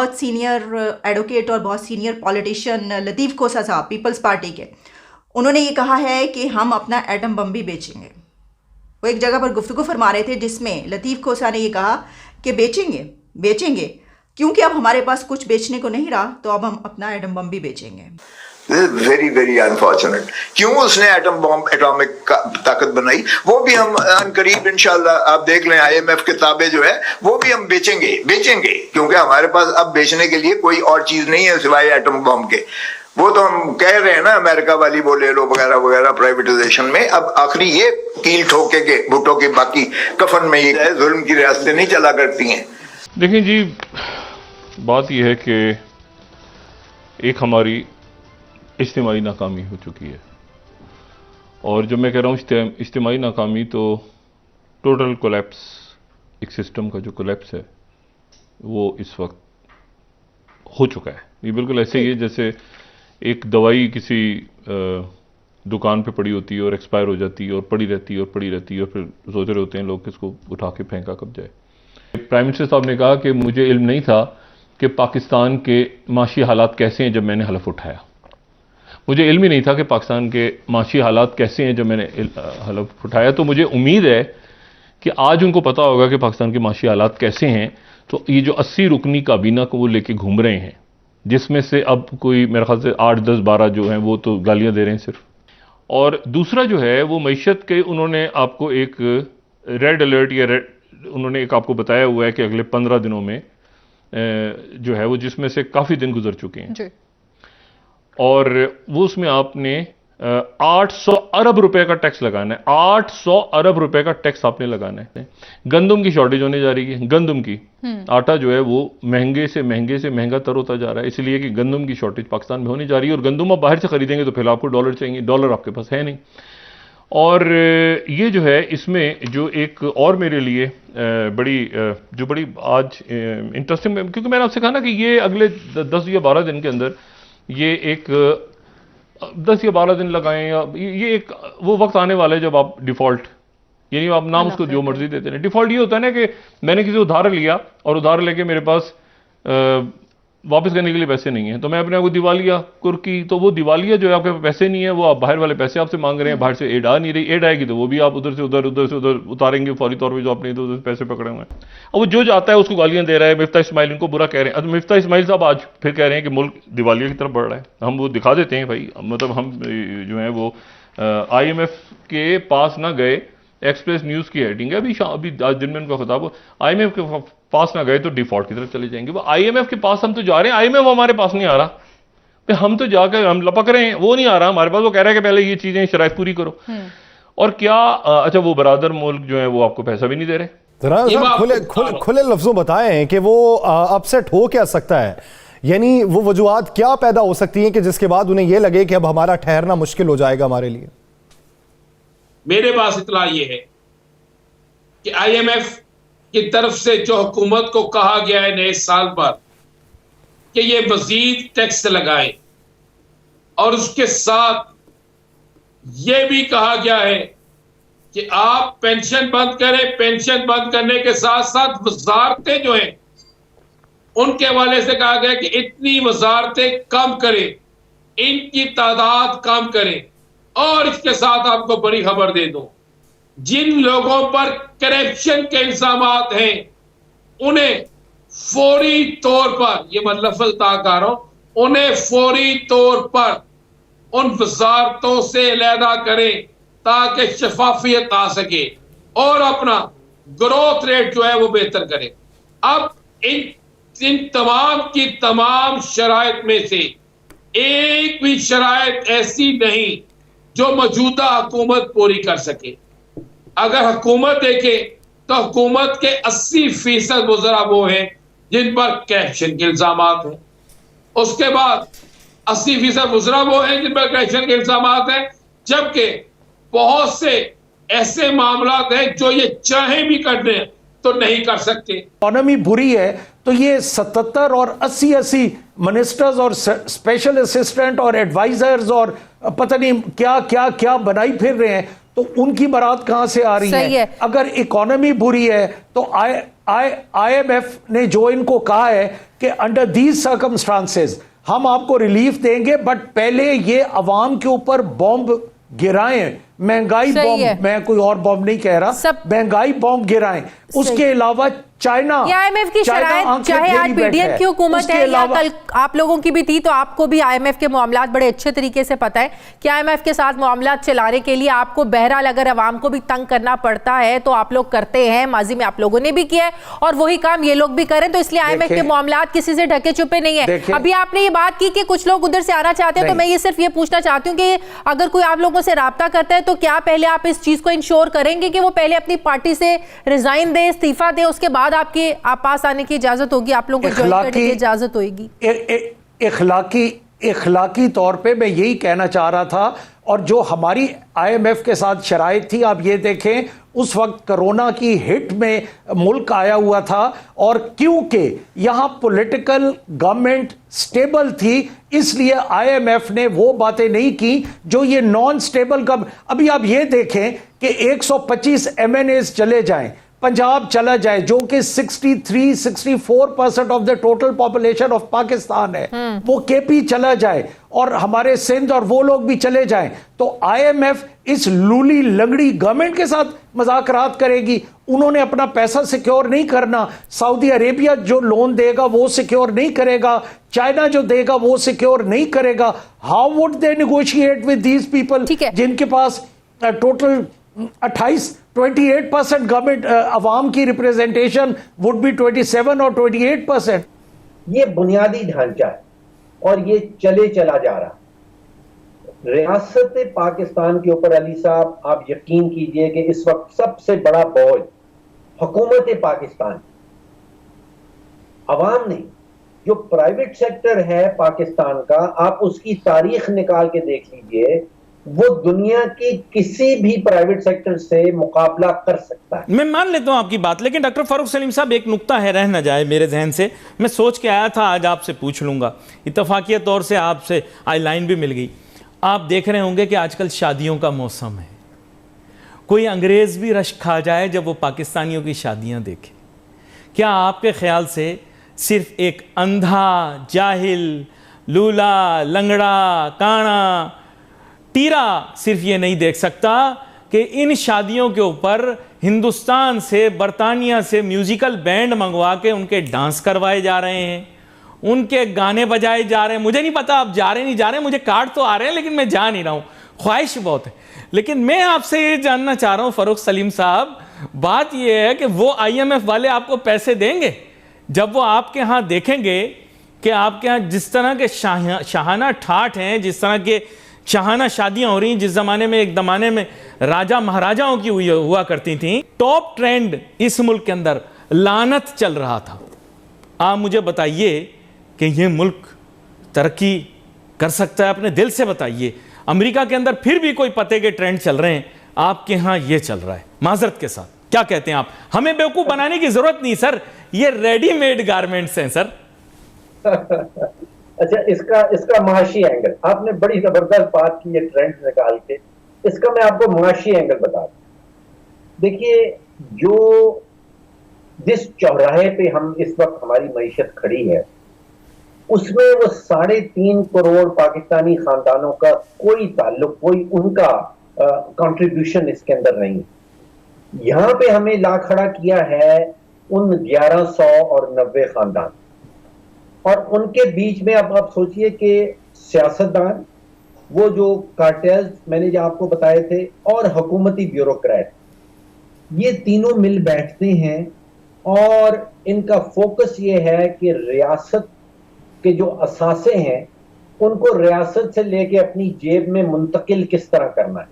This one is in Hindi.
बहुत सीनियर एडवोकेट और बहुत सीनियर पॉलिटिशियन लतीफ़ खोसा साहब पीपल्स पार्टी के, उन्होंने ये कहा है कि हम अपना एटम बम भी बेचेंगे। वो एक जगह पर गुफ्तगू फरमा रहे थे जिसमें लतीफ़ खोसा ने ये कहा कि बेचेंगे क्योंकि अब हमारे पास कुछ बेचने को नहीं रहा, तो अब हम अपना एटम बम भी बेचेंगे। Very very unfortunate. क्यों उसने एटम बॉम्ब एटॉमिक ताकत बनाई, वो भी हम अनकरीब इंशाल्लाह आप देख लें, IMF किताबें जो है वो भी हम बेचेंगे क्योंकि हमारे पास अब बेचने के लिए कोई और चीज नहीं है सिवाय एटम बॉम्ब के। वो तो हम कह रहे हैं ना, अमेरिका वाली वो ले लो वगैरह वगैरह प्राइवेटाइजेशन में। अब आखिरी ये कील ठोके के भुट्टो की बाकी कफन में ये जुल्म की रियासतें नहीं चला करती हैं। देखिए जी, बात यह है कि एक हमारी इज्तिमाई नाकामी हो चुकी है, और जब मैं कह रहा हूँ इज्तिमाई नाकामी तो टोटल कोलैप्स, एक सिस्टम का जो कोलैप्स है वो इस वक्त हो चुका है। ये बिल्कुल ऐसे ही है जैसे एक दवाई किसी दुकान पे पड़ी होती है और एक्सपायर हो जाती है और पड़ी रहती है और फिर सोच रहे होते हैं लोग कि इसको उठा के फेंका कब जाए। प्राइम मिनिस्टर साहब ने कहा कि मुझे इल्म नहीं था कि पाकिस्तान के माशी हालात कैसे हैं जब मैंने हलफ उठाया। मुझे इल्म ही नहीं था कि पाकिस्तान के माशी हालात कैसे हैं जब मैंने हलफ उठाया। तो मुझे उम्मीद है कि आज उनको पता होगा कि पाकिस्तान के माशी हालात कैसे हैं। तो ये जो 80 रुकनी काबीना को वो लेके घूम रहे हैं, जिसमें से अब कोई मेरे ख्याल से 8, 10, 12 जो हैं वो तो गालियां दे रहे हैं सिर्फ। और दूसरा जो है वो मईशत के उन्होंने आपको एक रेड अलर्ट या उन्होंने एक आपको बताया हुआ है कि अगले 15 दिनों में जो है वो, जिसमें से काफ़ी दिन गुजर चुके हैं जी। और वो उसमें आपने 800 अरब रुपए का टैक्स लगाना है। 800 अरब रुपए का टैक्स आपने लगाना है। गंदम की शॉर्टेज होने जा रही है। गंदम की आटा जो है वो महंगे से महंगा तर होता जा रहा है, इसलिए कि गंदम की शॉर्टेज पाकिस्तान में होने जा रही है। और गंदम आप बाहर से खरीदेंगे तो फिर आपको डॉलर चाहिए, डॉलर आपके पास है नहीं। और ये जो है इसमें जो एक और मेरे लिए बड़ी आज इंटरेस्टिंग, क्योंकि मैंने आपसे कहा ना कि ये अगले 10 या 12 दिन के अंदर ये एक 10 या 12 दिन लगाएं, या ये एक वो वक्त आने वाला है जब आप डिफॉल्ट, यानी आप नाम उसको जो मर्जी देते हैं। डिफॉल्ट ये होता है ना कि मैंने किसी उधार लिया और उधार लेके मेरे पास वापस करने के लिए पैसे नहीं है, तो मैं अपने आपको दिवालिया कुर्की। तो वो दिवालिया जो है आपके पैसे नहीं है, वो आप बाहर वाले पैसे आपसे मांग रहे हैं, बाहर से एड आ नहीं रही। एड आएगी तो वो भी आप उधर से उधर उतारेंगे फौरी तौर पे, जो आपने इधर पैसे पकड़े हुए हैं। अब वो जो जाता है उसको गालियां दे रहा है। मिफ्ता इस्माइल इनको बुरा कह रहे हैं। अब मिफ्ता इस्माइल साहब आज फिर कह रहे हैं कि मुल्क दिवालिया की तरफ बढ़ रहा है। हम वो दिखा देते हैं भाई, मतलब हम जो है वो IMF के पास ना गए। एक्सप्रेस न्यूज़ की हेडिंग है, अभी आज दिन में उनका खिताब हो, IMF के पास ना गए तो डिफॉल्ट की तरफ चले जाएंगे। वो IMF के पास हम तो जा रहे हैं, IMF हमारे पास नहीं आ रहा। हम तो जाकर हम लपक रहे हैं, वो नहीं आ रहा हमारे पास। वो कह रहा है कि पहले ये चीजें शराइत पूरी करो। और क्या अच्छा वो बरादर मुल्क जो है वो आपको पैसा भी नहीं दे रहे। खुले लफ्जों बताएं कि वो अपसेट हो क्या सकता है, यानी वो वजूहात क्या पैदा हो सकती हैं कि जिसके बाद उन्हें यह लगे कि अब हमारा ठहरना मुश्किल हो जाएगा हमारे लिए। मेरे पास इतला ये है कि IMF की तरफ से जो हुकूमत को कहा गया है नए साल पर कि ये मजीद टैक्स लगाए, और उसके साथ ये भी कहा गया है कि आप पेंशन बंद करें। पेंशन बंद करने के साथ साथ वजारतें जो हैं उनके हवाले से कहा गया कि इतनी वजारतें कम करें, इनकी तादाद कम करें। और इसके साथ आपको बड़ी खबर दे दूं, जिन लोगों पर करप्शन के इल्जामात हैं उन्हें फौरी तौर पर, ये मैं लफ्ज़ ताका रहा हूं, उन्हें फौरी तौर पर उन वजारतों से अलहदा करें ताकि शफाफियत आ सके और अपना ग्रोथ रेट जो है वो बेहतर करें। अब इन तमाम की तमाम शराइत में से एक भी शराइत ऐसी नहीं जो मौजूदा हुकूमत पूरी कर सके। अगर हुकूमत देखे तो हुकूमत के 80% वज़रा वो हैं जिन पर करप्शन के इल्जामात हैं। उसके बाद 80% वज़रा वो हैं जिन पर करप्शन के इल्जामात हैं, जबकि बहुत से ऐसे मामला हैं जो ये चाहे भी कर दें तो नहीं कर सकते। इकोनॉमी बुरी है तो ये 77 और 80 मिनिस्टर्स और स्पेशल असिस्टेंट और एडवाइजर्स और पता नहीं क्या क्या क्या बनाई फिर रहे हैं, तो उनकी बारात कहां से आ रही है? अगर इकोनॉमी बुरी है तो IMF ने जो इनको कहा है कि अंडर दीज सर्कमस्टांसेस हम आपको रिलीफ देंगे, बट पहले ये अवाम के ऊपर बॉम्ब गिराएं, महंगाई बॉम्ब, मैं कोई और बॉम्ब नहीं कह रहा, महंगाई बॉम्ब गिराएं। उसके अलावा चाइना, आईएमएफ की शराइत, चाहे आज पीडीएम की हुकूमत है या कल आप लोगों की भी थी, तो आपको भी आईएमएफ के मामलात बड़े अच्छे तरीके से पता है कि आईएमएफ के साथ मामलात चलाने के लिए आपको बहरहाल अगर अवाम को भी तंग करना पड़ता है तो आप लोग करते हैं, माजी में आप लोगों ने भी किया है और वही काम ये लोग भी करें, तो इसलिए आईएमएफ के मामलात किसी से ढके छुपे नहीं है। अभी आपने ये बात की कि कुछ लोग उधर से आना चाहते हैं, तो मैं ये सिर्फ ये पूछना चाहती हूँ कि अगर कोई आप लोगों से राब्ता करता है तो क्या पहले आप इस चीज को इंश्योर करेंगे कि वो पहले अपनी पार्टी से रिजाइन दे, इस्तीफा दे, उसके बाद आपके आप पास आने की इजाजत होगी, आप लोगों को ज्वाइन करने की इजाजत होगी? इखलाकी तौर पे मैं यही कहना चाह रहा था। और जो हमारी आईएमएफ के साथ शराइत थी, आप ये देखें उस वक्त कोरोना की हिट में मुल्क आया हुआ था, और क्योंकि यहां पॉलिटिकल गवर्नमेंट स्टेबल थी इसलिए आईएमएफ ने वो बातें नहीं की जो ये नॉन स्टेबल। अभी आप ये देखें कि 125 एमएनएस चले जाएं, पंजाब चला जाए जो कि 63-64% of the total population of Pakistan है, वो केपी चला जाए और हमारे सिंध और वो लोग भी चले जाएं, तो आईएमएफ इस लूली लंगड़ी गवर्नमेंट के साथ मज़ाकरात करेगी। उन्होंने अपना पैसा सिक्योर नहीं करना, सऊदी अरेबिया जो लोन देगा वो सिक्योर नहीं करेगा, चाइना जो देगा वो सिक्योर नहीं करेगा। How would they negotiate with these people जिनके पास टोटल 28% गवर्नमेंट अवाम की रिप्रेजेंटेशन वुड बी 27 और 28%। ये बुनियादी ढांचा है और ये चले चला जा रहा। रियासत पाकिस्तान के ऊपर अली साहब आप यकीन कीजिए कि इस वक्त सबसे बड़ा बोझ हुकूमत पाकिस्तान, अवाम नहीं। जो प्राइवेट सेक्टर है पाकिस्तान का, आप उसकी तारीख निकाल के देख लीजिए, वो दुनिया की किसी भी प्राइवेट सेक्टर से मुकाबला कर सकता है। मैं मान लेता हूं आपकी बात, लेकिन डॉक्टर फारूक सलीम साहब एक नुक्ता है, रह न जाए मेरे जहन से, मैं सोच के आया था आज आपसे पूछ लूंगा, इत्तफाकिया तौर से आपसे आई लाइन भी मिल गई। आप देख रहे होंगे कि आजकल शादियों का मौसम है, कोई अंग्रेज भी रश खा जाए जब वो पाकिस्तानियों की शादियां देखे। क्या आपके ख्याल से सिर्फ एक अंधा, जाहिल, लूला, लंगड़ा, काना, टीरा सिर्फ ये नहीं देख सकता कि इन शादियों के ऊपर हिंदुस्तान से, बरतानिया से म्यूजिकल बैंड मंगवा के उनके डांस करवाए जा रहे हैं, उनके गाने बजाए जा रहे हैं। मुझे नहीं पता आप जा रहे नहीं जा रहे, मुझे कार्ड तो आ रहे हैं लेकिन मैं जा नहीं रहा हूं, ख्वाहिश बहुत है। लेकिन मैं आपसे ये जानना चाह रहा हूं फारूक सलीम साहब, बात ये है कि वो आईएमएफ वाले आपको पैसे देंगे जब वो आपके यहां देखेंगे कि आपके यहां जिस तरह के शाहाना ठाठ हैं, जिस तरह के शाहाना शादियां हो रही, जिस जमाने में एक जमाने में राजा महाराजाओं की हुआ करती थी, टॉप ट्रेंड इस मुल्क के अंदर लानत चल रहा था। आप मुझे बताइए कि यह मुल्क तरक्की कर सकता है? अपने दिल से बताइए। अमेरिका के अंदर फिर भी कोई पते के ट्रेंड चल रहे हैं, आपके यहां यह चल रहा है। माजरत के साथ क्या कहते हैं आप? हमें बेवकूफ बनाने की जरूरत नहीं सर, ये रेडीमेड गारमेंट्स हैं सर। अच्छा, इसका माशी एंगल आपने बड़ी जबरदस्त बात की है, ट्रेंड निकाल के। इसका मैं आपको माशी एंगल बता दूं। देखिए, जो जिस चौराहे पे हम इस वक्त हमारी मईशत खड़ी है, उसमें वो 3.5 करोड़ पाकिस्तानी खानदानों का कोई ताल्लुक, कोई उनका कंट्रीब्यूशन इसके अंदर नहीं। यहां पे हमें ला खड़ा किया है उन 1100 और 90 खानदान, और उनके बीच में अब आप सोचिए कि सियासतदान, वो जो कार्टेल्स मैंने जो आपको बताए थे, और हुकूमती ब्यूरोक्रेट, ये तीनों मिल बैठते हैं और इनका फोकस ये है कि रियासत के जो असासे हैं उनको रियासत से लेके अपनी जेब में मुंतकिल किस तरह करना है।